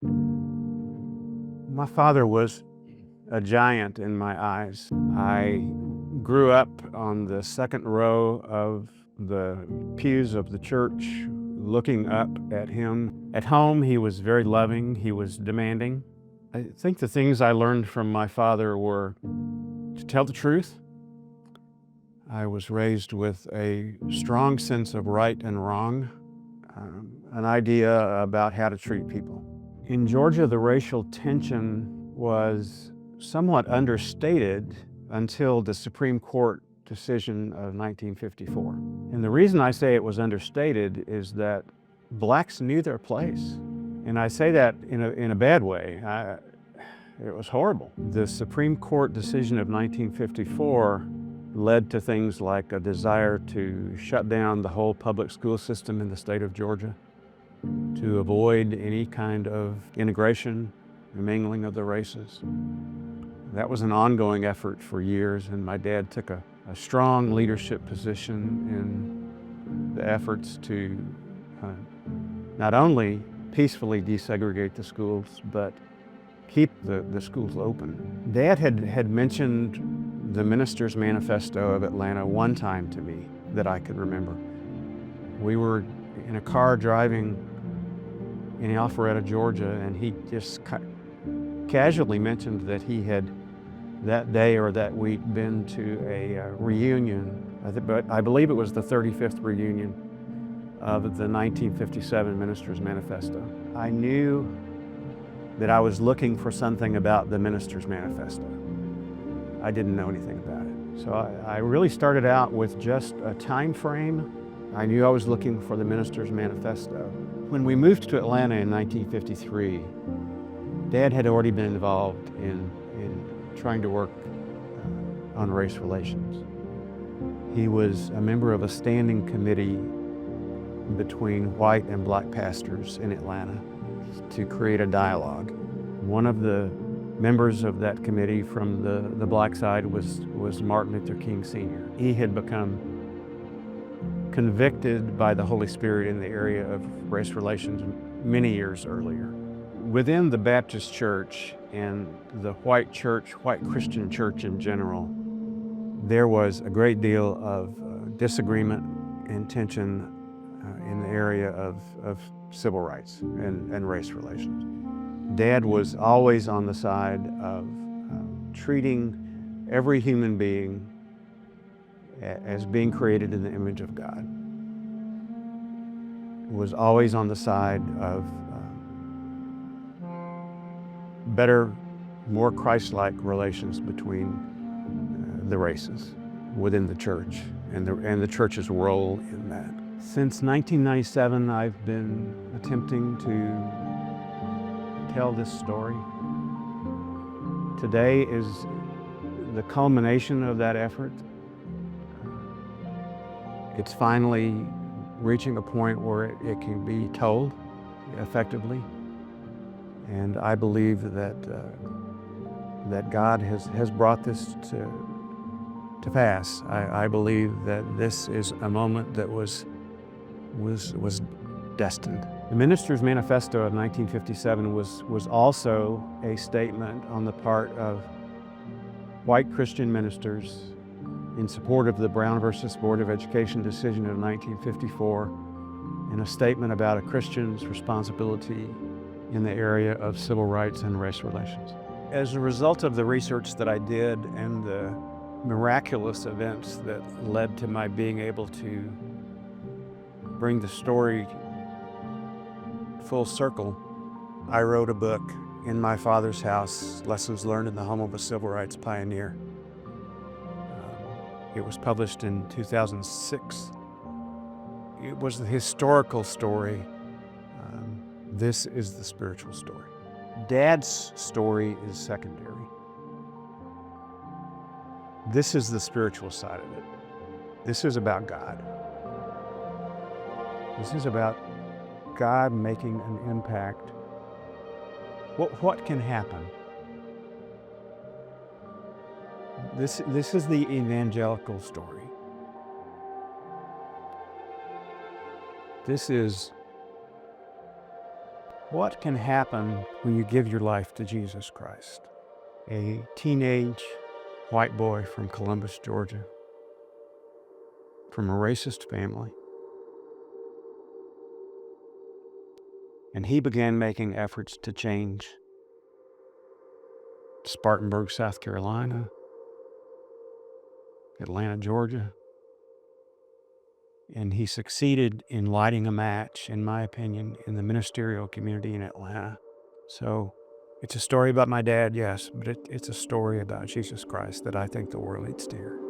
My father was a giant in my eyes. I grew up on the second row of the pews of the church, looking up at him. At home, he was very loving, he was demanding. I think the things I learned from my father were to tell the truth. I was raised with a strong sense of right and wrong, an idea about how to treat people. In Georgia, the racial tension was somewhat understated until the Supreme Court decision of 1954. And the reason I say it was understated is that blacks knew their place. And I say that in a bad way. It was horrible. The Supreme Court decision of 1954 led to things like a desire to shut down the whole public school system in the state of Georgia, to avoid any kind of integration and mingling of the races. That was an ongoing effort for years, and my dad took a strong leadership position in the efforts to not only peacefully desegregate the schools, but keep the schools open. Dad had mentioned the Minister's Manifesto of Atlanta one time to me that I could remember. We were in a car driving in Alpharetta, Georgia, and he just casually mentioned that he had that day or that week been to a reunion, but I believe it was the 35th reunion of the 1957 Minister's Manifesto. I knew that I was looking for something about the Minister's Manifesto. I didn't know anything about it. So I really started out with just a time frame. I knew I was looking for the Minister's Manifesto. When we moved to Atlanta in 1953, Dad had already been involved in trying to work on race relations. He was a member of a standing committee between white and black pastors in Atlanta to create a dialogue. One of the members of that committee from the black side was Martin Luther King Sr. He had become convicted by the Holy Spirit in the area of race relations many years earlier. Within the Baptist church and the white church, white Christian church in general, there was a great deal of disagreement and tension in the area of civil rights and race relations. Dad was always on the side of treating every human being as being created in the image of God. Was always on the side of better, more Christ-like relations between the races within the church and the church's role in that. Since 1997, I've been attempting to tell this story. Today is the culmination of that effort. It's finally reaching a point where it can be told effectively. And I believe that God has brought this to pass. I believe that this is a moment that was destined. The Minister's Manifesto of 1957 was also a statement on the part of white Christian ministers in support of the Brown versus Board of Education decision of 1954, and a statement about a Christian's responsibility in the area of civil rights and race relations. As a result of the research that I did and the miraculous events that led to my being able to bring the story full circle, I wrote a book, In My Father's House, Lessons Learned in the Home of a Civil Rights Pioneer. It was published in 2006. It was the historical story. This is the spiritual story. Dad's story is secondary. This is the spiritual side of it. This is about God. This is about God making an impact. What can happen? This is the evangelical story. This is What can happen when you give your life to Jesus Christ? A teenage white boy from Columbus, Georgia, from a racist family. And he began making efforts to change Spartanburg, South Carolina, Atlanta, Georgia. And he succeeded in lighting a match, in my opinion, in the ministerial community in Atlanta. So it's a story about my dad, yes, but it's a story about Jesus Christ that I think the world needs to hear.